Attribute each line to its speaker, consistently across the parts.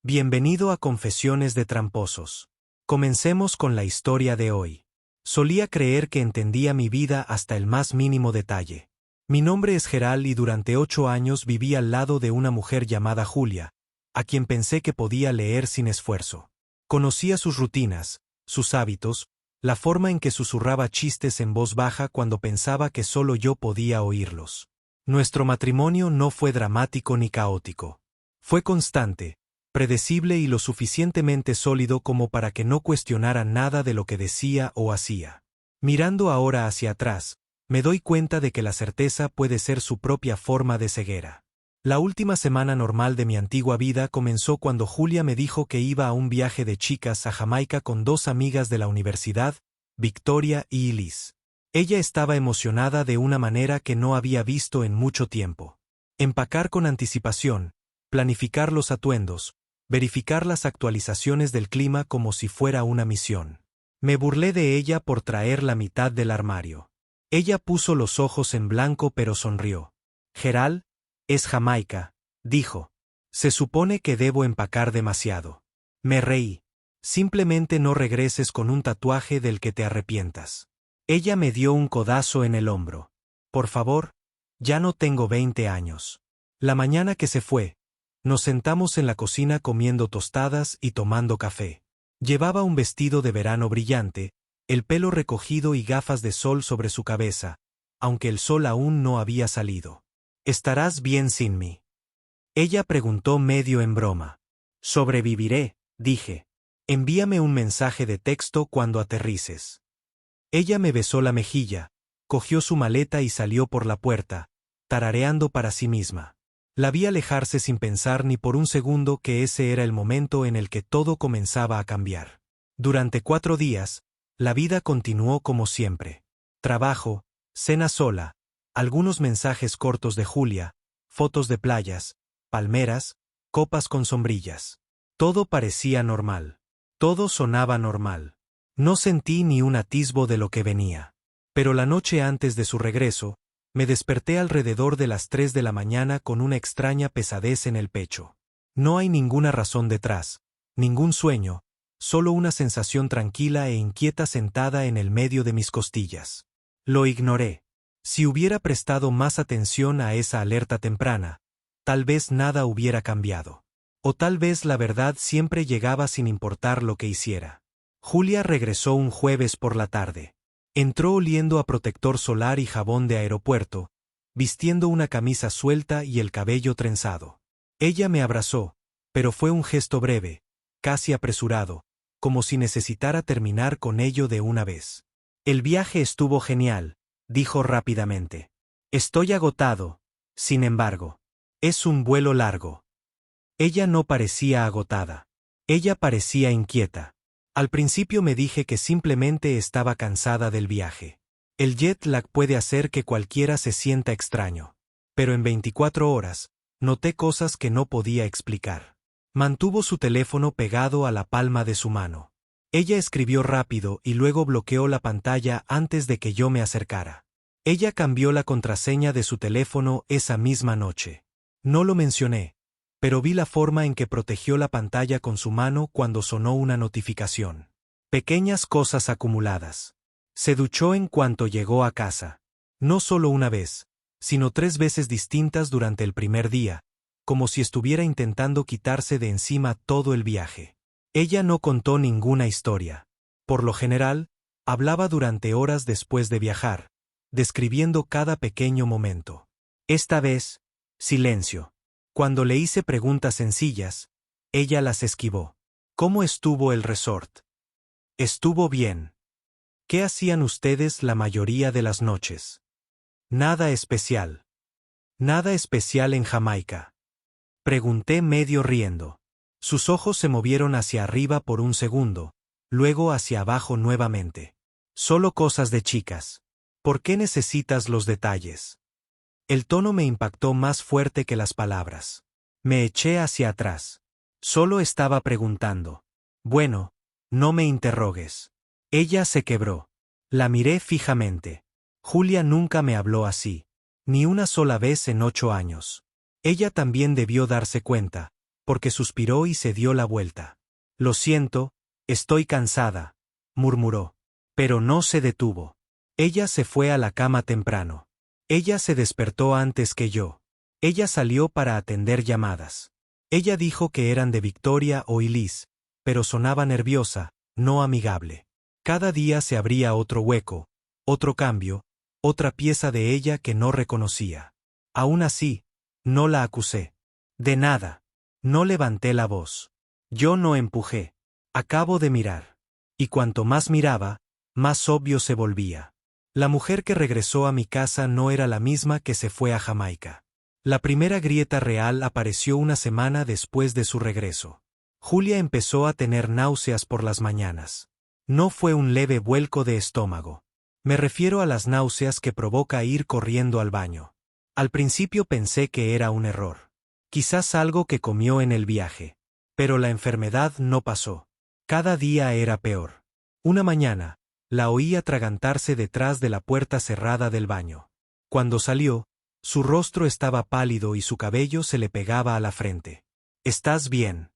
Speaker 1: Bienvenido a Confesiones de Tramposos. Comencemos con la historia de hoy. Solía creer que entendía mi vida hasta el más mínimo detalle. Mi nombre es Geral y durante 8 años viví al lado de una mujer llamada Julia, a quien pensé que podía leer sin esfuerzo. Conocía sus rutinas, sus hábitos, la forma en que susurraba chistes en voz baja cuando pensaba que solo yo podía oírlos. Nuestro matrimonio no fue dramático ni caótico. Fue constante, predecible y lo suficientemente sólido como para que no cuestionara nada de lo que decía o hacía. Mirando ahora hacia atrás, me doy cuenta de que la certeza puede ser su propia forma de ceguera. La última semana normal de mi antigua vida comenzó cuando Julia me dijo que iba a un viaje de chicas a Jamaica con 2 amigas de la universidad, Victoria y Liz. Ella estaba emocionada de una manera que no había visto en mucho tiempo. Empacar con anticipación, planificar los atuendos, verificar las actualizaciones del clima como si fuera una misión. Me burlé de ella por traer la mitad del armario. Ella puso los ojos en blanco pero sonrió. Geral, es Jamaica, dijo. Se supone que debo empacar demasiado. Me reí. Simplemente no regreses con un tatuaje del que te arrepientas. Ella me dio un codazo en el hombro. Por favor, ya no tengo 20 años. La mañana que se fue, nos sentamos en la cocina comiendo tostadas y tomando café. Llevaba un vestido de verano brillante, el pelo recogido y gafas de sol sobre su cabeza, aunque el sol aún no había salido. ¿Estarás bien sin mí? Ella preguntó medio en broma. Sobreviviré, dije. Envíame un mensaje de texto cuando aterrices. Ella me besó la mejilla, cogió su maleta y salió por la puerta, tarareando para sí misma. La vi alejarse sin pensar ni por un segundo que ese era el momento en el que todo comenzaba a cambiar. Durante 4 días, la vida continuó como siempre. Trabajo, cena sola, algunos mensajes cortos de Julia, fotos de playas, palmeras, copas con sombrillas. Todo parecía normal. Todo sonaba normal. No sentí ni un atisbo de lo que venía. Pero la noche antes de su regreso, me desperté alrededor de las 3 de la mañana con una extraña pesadez en el pecho. No hay ninguna razón detrás, ningún sueño, solo una sensación tranquila e inquieta sentada en el medio de mis costillas. Lo ignoré. Si hubiera prestado más atención a esa alerta temprana, tal vez nada hubiera cambiado. O tal vez la verdad siempre llegaba sin importar lo que hiciera. Julia regresó un jueves por la tarde. Entró oliendo a protector solar y jabón de aeropuerto, vistiendo una camisa suelta y el cabello trenzado. Ella me abrazó, pero fue un gesto breve, casi apresurado, como si necesitara terminar con ello de una vez. El viaje estuvo genial, dijo rápidamente. Estoy agotado, sin embargo. Es un vuelo largo. Ella no parecía agotada. Ella parecía inquieta. Al principio me dije que simplemente estaba cansada del viaje. El jet lag puede hacer que cualquiera se sienta extraño. Pero en 24 horas, noté cosas que no podía explicar. Mantuvo su teléfono pegado a la palma de su mano. Ella escribió rápido y luego bloqueó la pantalla antes de que yo me acercara. Ella cambió la contraseña de su teléfono esa misma noche. No lo mencioné, pero vi la forma en que protegió la pantalla con su mano cuando sonó una notificación. Pequeñas cosas acumuladas. Se duchó en cuanto llegó a casa. No solo una vez, sino 3 veces distintas durante el primer día, como si estuviera intentando quitarse de encima todo el viaje. Ella no contó ninguna historia. Por lo general, hablaba durante horas después de viajar, describiendo cada pequeño momento. Esta vez, silencio. Cuando le hice preguntas sencillas, ella las esquivó. ¿Cómo estuvo el resort? Estuvo bien. ¿Qué hacían ustedes la mayoría de las noches? Nada especial. Nada especial en Jamaica. Pregunté medio riendo. Sus ojos se movieron hacia arriba por un segundo, luego hacia abajo nuevamente. Solo cosas de chicas. ¿Por qué necesitas los detalles? El tono me impactó más fuerte que las palabras. Me eché hacia atrás. Solo estaba preguntando. Bueno, no me interrogues. Ella se quebró. La miré fijamente. Julia nunca me habló así. Ni una sola vez en 8 años. Ella también debió darse cuenta, porque suspiró y se dio la vuelta. Lo siento, estoy cansada, murmuró. Pero no se detuvo. Ella se fue a la cama temprano. Ella se despertó antes que yo. Ella salió para atender llamadas. Ella dijo que eran de Victoria o Elise, pero sonaba nerviosa, no amigable. Cada día se abría otro hueco, otro cambio, otra pieza de ella que no reconocía. Aún así, no la acusé. De nada. No levanté la voz. Yo no empujé. Acabo de mirar. Y cuanto más miraba, más obvio se volvía. La mujer que regresó a mi casa no era la misma que se fue a Jamaica. La primera grieta real apareció una semana después de su regreso. Julia empezó a tener náuseas por las mañanas. No fue un leve vuelco de estómago. Me refiero a las náuseas que provoca ir corriendo al baño. Al principio pensé que era un error. Quizás algo que comió en el viaje. Pero la enfermedad no pasó. Cada día era peor. Una mañana, la oí atragantarse detrás de la puerta cerrada del baño. Cuando salió, su rostro estaba pálido y su cabello se le pegaba a la frente. ¿Estás bien?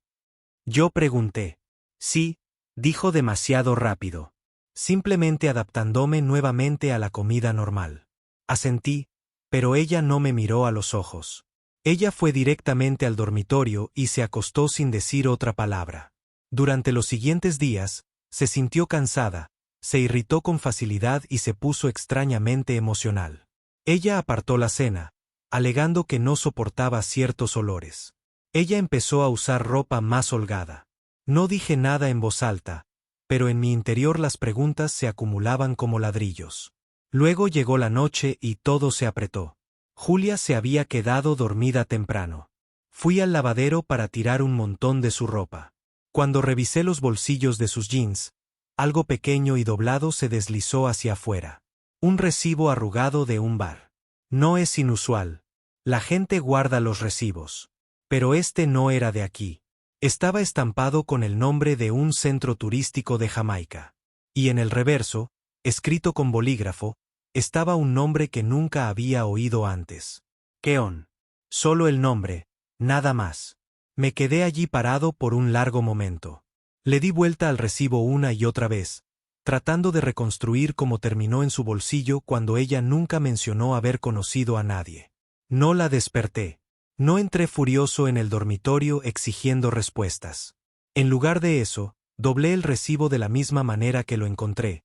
Speaker 1: Yo pregunté. Sí, dijo demasiado rápido. Simplemente adaptándome nuevamente a la comida normal. Asentí, pero ella no me miró a los ojos. Ella fue directamente al dormitorio y se acostó sin decir otra palabra. Durante los siguientes días, se sintió cansada, se irritó con facilidad y se puso extrañamente emocional. Ella apartó la cena, alegando que no soportaba ciertos olores. Ella empezó a usar ropa más holgada. No dije nada en voz alta, pero en mi interior las preguntas se acumulaban como ladrillos. Luego llegó la noche y todo se apretó. Julia se había quedado dormida temprano. Fui al lavadero para tirar un montón de su ropa. Cuando revisé los bolsillos de sus jeans, algo pequeño y doblado se deslizó hacia afuera. Un recibo arrugado de un bar. No es inusual. La gente guarda los recibos. Pero este no era de aquí. Estaba estampado con el nombre de un centro turístico de Jamaica. Y en el reverso, escrito con bolígrafo, estaba un nombre que nunca había oído antes. Keon. Solo el nombre, nada más. Me quedé allí parado por un largo momento. Le di vuelta al recibo una y otra vez, tratando de reconstruir cómo terminó en su bolsillo cuando ella nunca mencionó haber conocido a nadie. No la desperté. No entré furioso en el dormitorio exigiendo respuestas. En lugar de eso, doblé el recibo de la misma manera que lo encontré.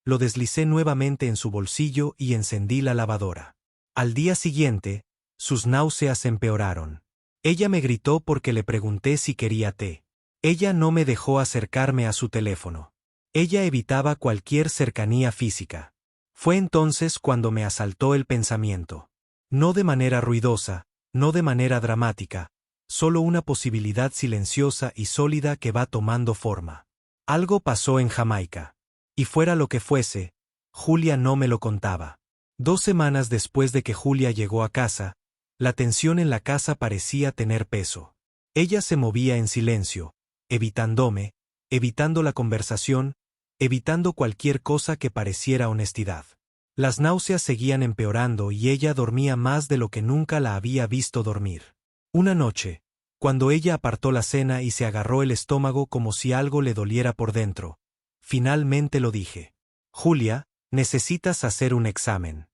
Speaker 1: Lo deslicé nuevamente en su bolsillo y encendí la lavadora. Al día siguiente, sus náuseas empeoraron. Ella me gritó porque le pregunté si quería té. Ella no me dejó acercarme a su teléfono. Ella evitaba cualquier cercanía física. Fue entonces cuando me asaltó el pensamiento. No de manera ruidosa, no de manera dramática, solo una posibilidad silenciosa y sólida que va tomando forma. Algo pasó en Jamaica. Y fuera lo que fuese, Julia no me lo contaba. 2 semanas después de que Julia llegó a casa, la tensión en la casa parecía tener peso. Ella se movía en silencio, evitándome, evitando la conversación, evitando cualquier cosa que pareciera honestidad. Las náuseas seguían empeorando y ella dormía más de lo que nunca la había visto dormir. Una noche, cuando ella apartó la cena y se agarró el estómago como si algo le doliera por dentro, finalmente lo dije. Julia, necesitas hacer un examen.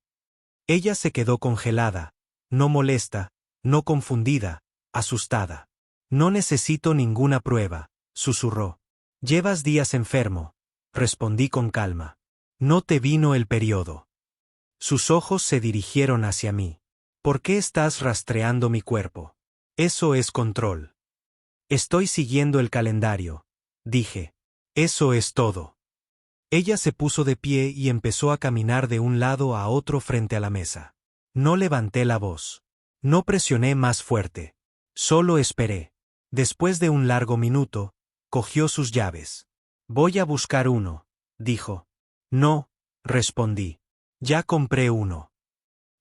Speaker 1: Ella se quedó congelada, no molesta, no confundida, asustada. No necesito ninguna prueba, susurró. Llevas días enfermo, respondí con calma. No te vino el periodo. Sus ojos se dirigieron hacia mí. ¿Por qué estás rastreando mi cuerpo? Eso es control. Estoy siguiendo el calendario, dije. Eso es todo. Ella se puso de pie y empezó a caminar de un lado a otro frente a la mesa. No levanté la voz. No presioné más fuerte. Solo esperé. Después de un largo minuto, cogió sus llaves. Voy a buscar uno, dijo. No, respondí. Ya compré uno.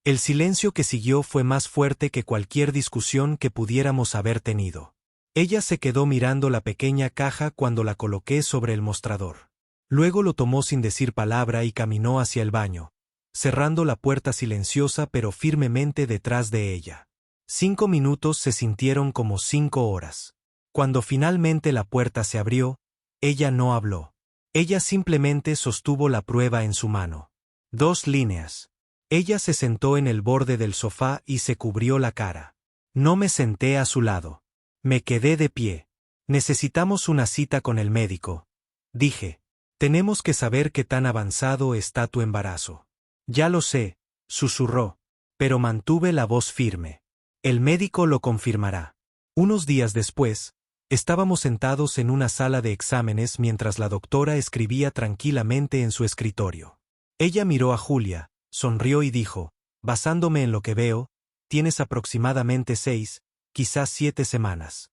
Speaker 1: El silencio que siguió fue más fuerte que cualquier discusión que pudiéramos haber tenido. Ella se quedó mirando la pequeña caja cuando la coloqué sobre el mostrador. Luego lo tomó sin decir palabra y caminó hacia el baño, cerrando la puerta silenciosa pero firmemente detrás de ella. 5 minutos se sintieron como 5 horas. Cuando finalmente la puerta se abrió, ella no habló. Ella simplemente sostuvo la prueba en su mano. 2 líneas. Ella se sentó en el borde del sofá y se cubrió la cara. No me senté a su lado. Me quedé de pie. Necesitamos una cita con el médico. Dije. Tenemos que saber qué tan avanzado está tu embarazo. Ya lo sé, susurró, pero mantuve la voz firme. El médico lo confirmará. Unos días después, estábamos sentados en una sala de exámenes mientras la doctora escribía tranquilamente en su escritorio. Ella miró a Julia, sonrió y dijo, basándome en lo que veo, tienes aproximadamente 6, quizás 7 semanas.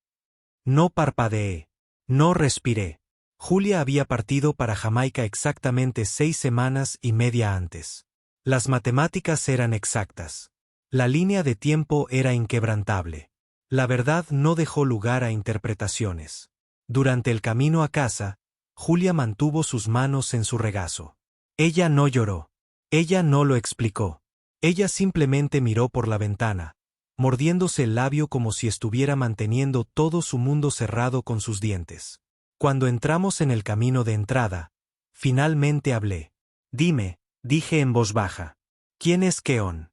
Speaker 1: No parpadeé. No respiré. Julia había partido para Jamaica exactamente 6 semanas y media antes. Las matemáticas eran exactas. La línea de tiempo era inquebrantable. La verdad no dejó lugar a interpretaciones. Durante el camino a casa, Julia mantuvo sus manos en su regazo. Ella no lloró. Ella no lo explicó. Ella simplemente miró por la ventana, mordiéndose el labio como si estuviera manteniendo todo su mundo cerrado con sus dientes. Cuando entramos en el camino de entrada, finalmente hablé. Dime, dije en voz baja. ¿Quién es Keon?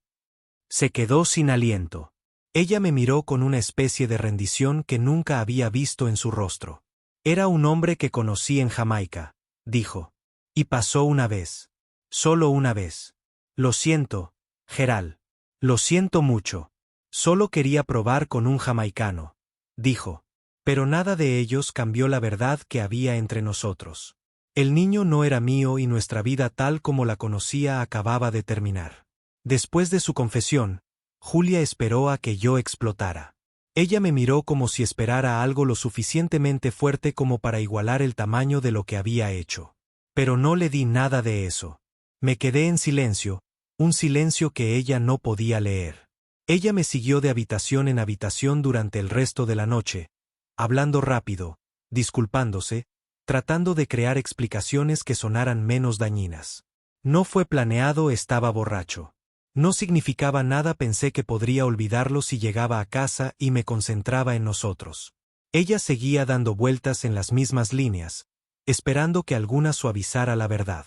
Speaker 1: Se quedó sin aliento. Ella me miró con una especie de rendición que nunca había visto en su rostro. Era un hombre que conocí en Jamaica, dijo. Y pasó una vez. Solo una vez. Lo siento, Gerald. Lo siento mucho. Solo quería probar con un jamaicano, dijo. Pero nada de ellos cambió la verdad que había entre nosotros. El niño no era mío y nuestra vida tal como la conocía acababa de terminar. Después de su confesión, Julia esperó a que yo explotara. Ella me miró como si esperara algo lo suficientemente fuerte como para igualar el tamaño de lo que había hecho. Pero no le di nada de eso. Me quedé en silencio, un silencio que ella no podía leer. Ella me siguió de habitación en habitación durante el resto de la noche, hablando rápido, disculpándose, tratando de crear explicaciones que sonaran menos dañinas. No fue planeado, estaba borracho. No significaba nada, pensé que podría olvidarlo si llegaba a casa y me concentraba en nosotros. Ella seguía dando vueltas en las mismas líneas, esperando que alguna suavizara la verdad.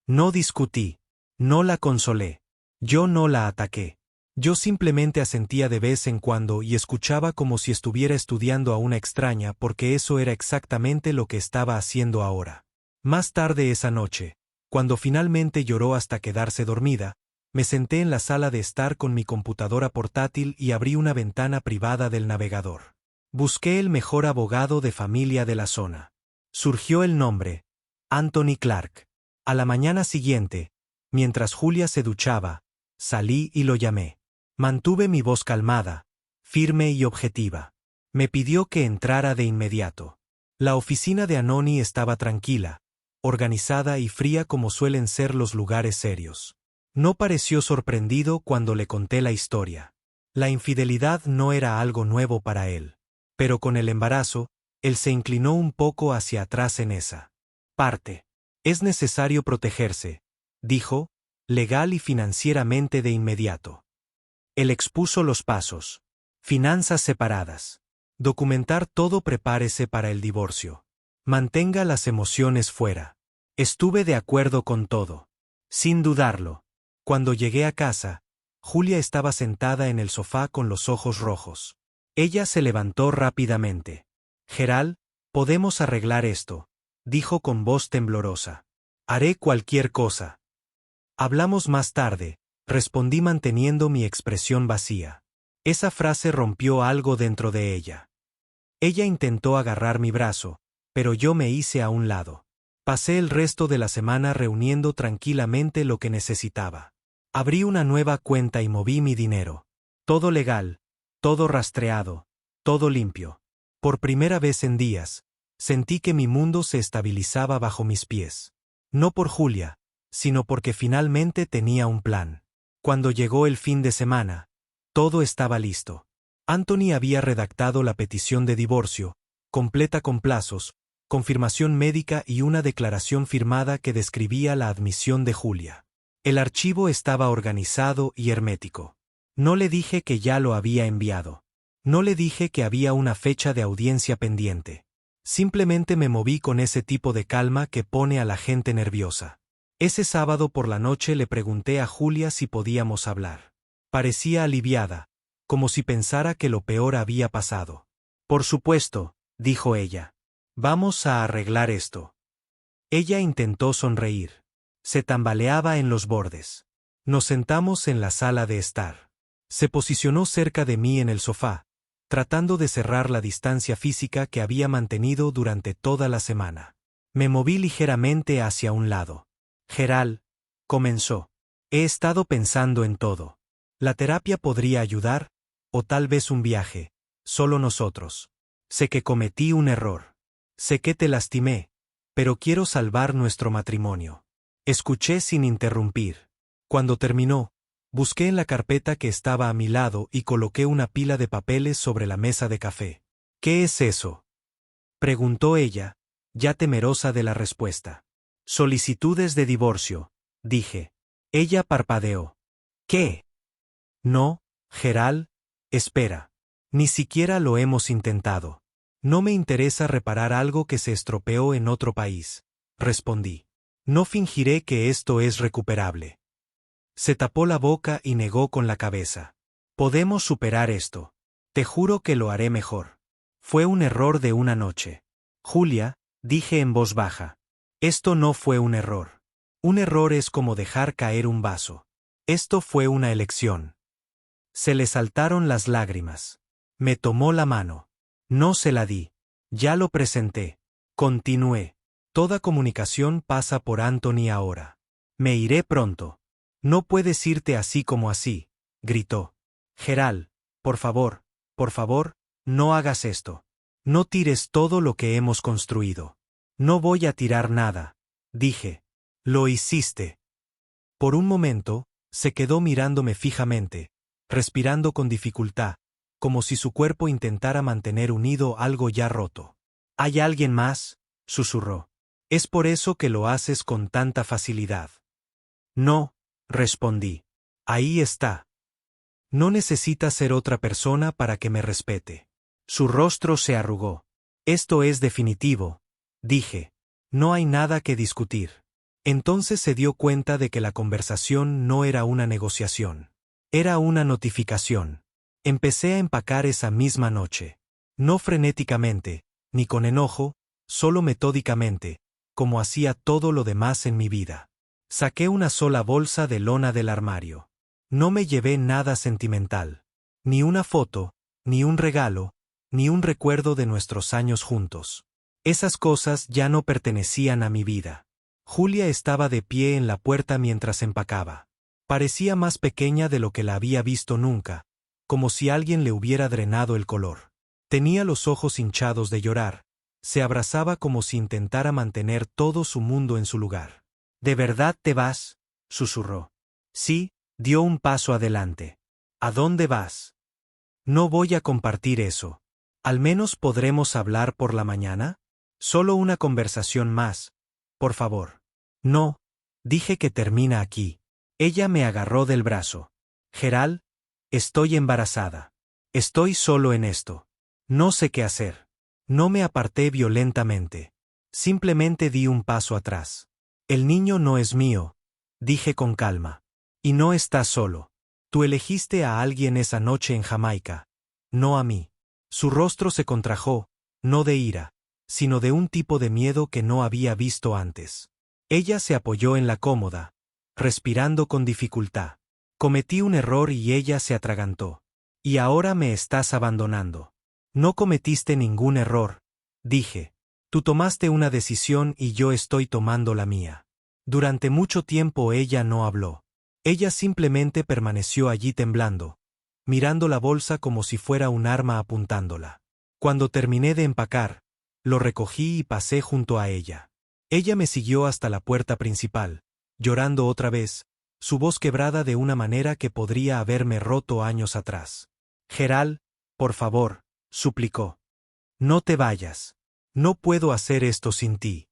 Speaker 1: No discutí. No la consolé. Yo no la ataqué. Yo simplemente asentía de vez en cuando y escuchaba como si estuviera estudiando a una extraña porque eso era exactamente lo que estaba haciendo ahora. Más tarde esa noche, cuando finalmente lloró hasta quedarse dormida, me senté en la sala de estar con mi computadora portátil y abrí una ventana privada del navegador. Busqué el mejor abogado de familia de la zona. Surgió el nombre, Anthony Clark. A la mañana siguiente, mientras Julia se duchaba, salí y lo llamé. Mantuve mi voz calmada, firme y objetiva. Me pidió que entrara de inmediato. La oficina de Anoni estaba tranquila, organizada y fría como suelen ser los lugares serios. No pareció sorprendido cuando le conté la historia. La infidelidad no era algo nuevo para él. Pero con el embarazo, él se inclinó un poco hacia atrás en esa parte. Es necesario protegerse, dijo, legal y financieramente de inmediato. Él expuso los pasos. Finanzas separadas. Documentar todo, prepárese para el divorcio. Mantenga las emociones fuera. Estuve de acuerdo con todo. Sin dudarlo. Cuando llegué a casa, Julia estaba sentada en el sofá con los ojos rojos. Ella se levantó rápidamente. Gerald, podemos arreglar esto, dijo con voz temblorosa. Haré cualquier cosa. Hablamos más tarde, respondí manteniendo mi expresión vacía. Esa frase rompió algo dentro de ella. Ella intentó agarrar mi brazo, pero yo me hice a un lado. Pasé el resto de la semana reuniendo tranquilamente lo que necesitaba. Abrí una nueva cuenta y moví mi dinero. Todo legal, todo rastreado, todo limpio. Por primera vez en días, sentí que mi mundo se estabilizaba bajo mis pies. No por Julia, sino porque finalmente tenía un plan. Cuando llegó el fin de semana, todo estaba listo. Anthony había redactado la petición de divorcio, completa con plazos, confirmación médica y una declaración firmada que describía la admisión de Julia. El archivo estaba organizado y hermético. No le dije que ya lo había enviado. No le dije que había una fecha de audiencia pendiente. Simplemente me moví con ese tipo de calma que pone a la gente nerviosa. Ese sábado por la noche le pregunté a Julia si podíamos hablar. Parecía aliviada, como si pensara que lo peor había pasado. Por supuesto, dijo ella. Vamos a arreglar esto. Ella intentó sonreír. Se tambaleaba en los bordes. Nos sentamos en la sala de estar. Se posicionó cerca de mí en el sofá, tratando de cerrar la distancia física que había mantenido durante toda la semana. Me moví ligeramente hacia un lado. Gerald, comenzó. He estado pensando en todo. La terapia podría ayudar, o tal vez un viaje, solo nosotros. Sé que cometí un error. Sé que te lastimé, pero quiero salvar nuestro matrimonio. Escuché sin interrumpir. Cuando terminó, busqué en la carpeta que estaba a mi lado y coloqué una pila de papeles sobre la mesa de café. ¿Qué es eso?, preguntó ella, ya temerosa de la respuesta. Solicitudes de divorcio, dije. Ella parpadeó. ¿Qué? No, Gerald, espera. Ni siquiera lo hemos intentado. No me interesa reparar algo que se estropeó en otro país, respondí. No fingiré que esto es recuperable. Se tapó la boca y negó con la cabeza. Podemos superar esto. Te juro que lo haré mejor. Fue un error de una noche. Julia, dije en voz baja. Esto no fue un error. Un error es como dejar caer un vaso. Esto fue una elección. Se le saltaron las lágrimas. Me tomó la mano. No se la di. Ya lo presenté. Continué. Toda comunicación pasa por Anthony ahora. Me iré pronto. No puedes irte así como así, gritó. Gerald, por favor, no hagas esto. No tires todo lo que hemos construido. No voy a tirar nada, dije. Lo hiciste. Por un momento, se quedó mirándome fijamente, respirando con dificultad, como si su cuerpo intentara mantener unido algo ya roto. ¿Hay alguien más?, susurró. Es por eso que lo haces con tanta facilidad. No, respondí. Ahí está. No necesitas ser otra persona para que me respete. Su rostro se arrugó. Esto es definitivo, dije. No hay nada que discutir. Entonces se dio cuenta de que la conversación no era una negociación. Era una notificación. Empecé a empacar esa misma noche. No frenéticamente, ni con enojo, solo metódicamente, como hacía todo lo demás en mi vida. Saqué una sola bolsa de lona del armario. No me llevé nada sentimental. Ni una foto, ni un regalo, ni un recuerdo de nuestros años juntos. Esas cosas ya no pertenecían a mi vida. Julia estaba de pie en la puerta mientras empacaba. Parecía más pequeña de lo que la había visto nunca, como si alguien le hubiera drenado el color. Tenía los ojos hinchados de llorar. Se abrazaba como si intentara mantener todo su mundo en su lugar. ¿De verdad te vas?, susurró. Sí, dio un paso adelante. ¿A dónde vas? No voy a compartir eso. ¿Al menos podremos hablar por la mañana? Solo una conversación más, por favor. No, dije que termina aquí. Ella me agarró del brazo. Gerald, estoy embarazada. Estoy solo en esto. No sé qué hacer. No me aparté violentamente. Simplemente di un paso atrás. El niño no es mío, dije con calma. Y no estás solo. Tú elegiste a alguien esa noche en Jamaica. No a mí. Su rostro se contrajo, no de ira, sino de un tipo de miedo que no había visto antes. Ella se apoyó en la cómoda, respirando con dificultad. Cometí un error y ella se atragantó. Y ahora me estás abandonando. No cometiste ningún error, dije. Tú tomaste una decisión y yo estoy tomando la mía. Durante mucho tiempo ella no habló. Ella simplemente permaneció allí temblando, mirando la bolsa como si fuera un arma apuntándola. Cuando terminé de empacar, lo recogí y pasé junto a ella. Ella me siguió hasta la puerta principal, llorando otra vez, su voz quebrada de una manera que podría haberme roto años atrás. Gerald, por favor, suplicó. No te vayas. No puedo hacer esto sin ti.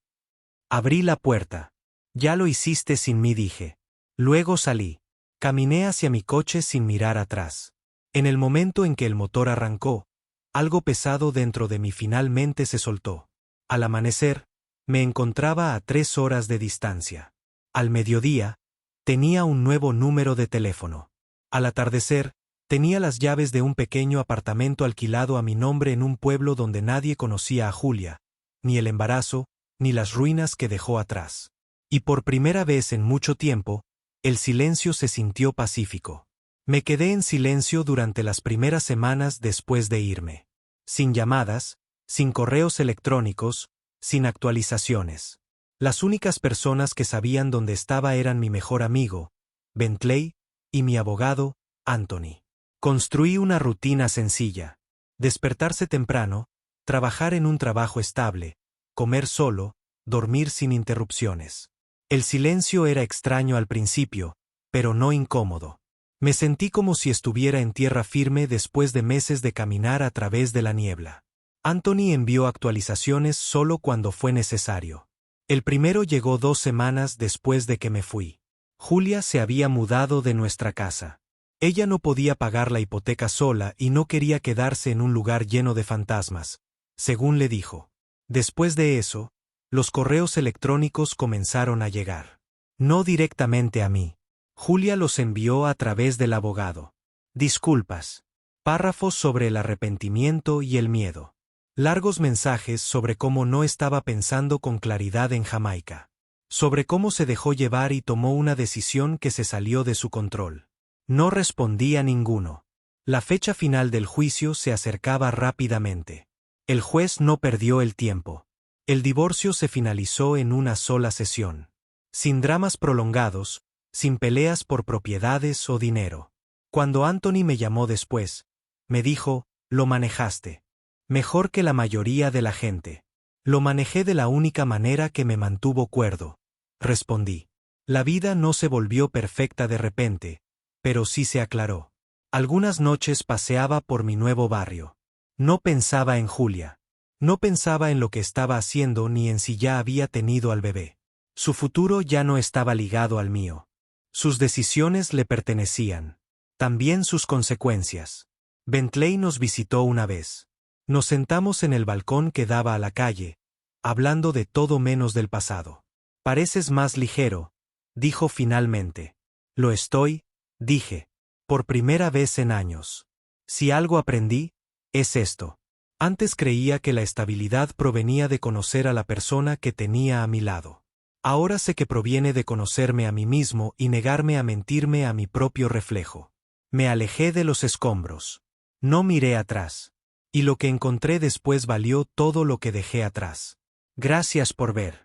Speaker 1: Abrí la puerta. Ya lo hiciste sin mí, dije. Luego salí. Caminé hacia mi coche sin mirar atrás. En el momento en que el motor arrancó, algo pesado dentro de mí finalmente se soltó. Al amanecer, me encontraba a 3 horas de distancia. Al mediodía, tenía un nuevo número de teléfono. Al atardecer, tenía las llaves de un pequeño apartamento alquilado a mi nombre en un pueblo donde nadie conocía a Julia, ni el embarazo, ni las ruinas que dejó atrás. Y por primera vez en mucho tiempo, el silencio se sintió pacífico. Me quedé en silencio durante las primeras semanas después de irme. Sin llamadas, sin correos electrónicos, sin actualizaciones. Las únicas personas que sabían dónde estaba eran mi mejor amigo, Bentley, y mi abogado, Anthony. Construí una rutina sencilla. Despertarse temprano, trabajar en un trabajo estable, comer solo, dormir sin interrupciones. El silencio era extraño al principio, pero no incómodo. Me sentí como si estuviera en tierra firme después de meses de caminar a través de la niebla. Anthony envió actualizaciones solo cuando fue necesario. El primero llegó 2 semanas después de que me fui. Julia se había mudado de nuestra casa. Ella no podía pagar la hipoteca sola y no quería quedarse en un lugar lleno de fantasmas, según le dijo. Después de eso, los correos electrónicos comenzaron a llegar. No directamente a mí. Julia los envió a través del abogado. Disculpas. Párrafos sobre el arrepentimiento y el miedo. Largos mensajes sobre cómo no estaba pensando con claridad en Jamaica. Sobre cómo se dejó llevar y tomó una decisión que se salió de su control. No respondí a ninguno. La fecha final del juicio se acercaba rápidamente. El juez no perdió el tiempo. El divorcio se finalizó en una sola sesión. Sin dramas prolongados, sin peleas por propiedades o dinero. Cuando Anthony me llamó después, me dijo, lo manejaste. Mejor que la mayoría de la gente. Lo manejé de la única manera que me mantuvo cuerdo. Respondí. La vida no se volvió perfecta de repente, pero sí se aclaró. Algunas noches paseaba por mi nuevo barrio. No pensaba en Julia. No pensaba en lo que estaba haciendo ni en si ya había tenido al bebé. Su futuro ya no estaba ligado al mío. Sus decisiones le pertenecían. También sus consecuencias. Bentley nos visitó una vez. Nos sentamos en el balcón que daba a la calle, hablando de todo menos del pasado. Pareces más ligero, dijo finalmente. Lo estoy, dije. Por primera vez en años. Si algo aprendí, es esto. Antes creía que la estabilidad provenía de conocer a la persona que tenía a mi lado. Ahora sé que proviene de conocerme a mí mismo y negarme a mentirme a mi propio reflejo. Me alejé de los escombros. No miré atrás. Y lo que encontré después valió todo lo que dejé atrás. Gracias por ver.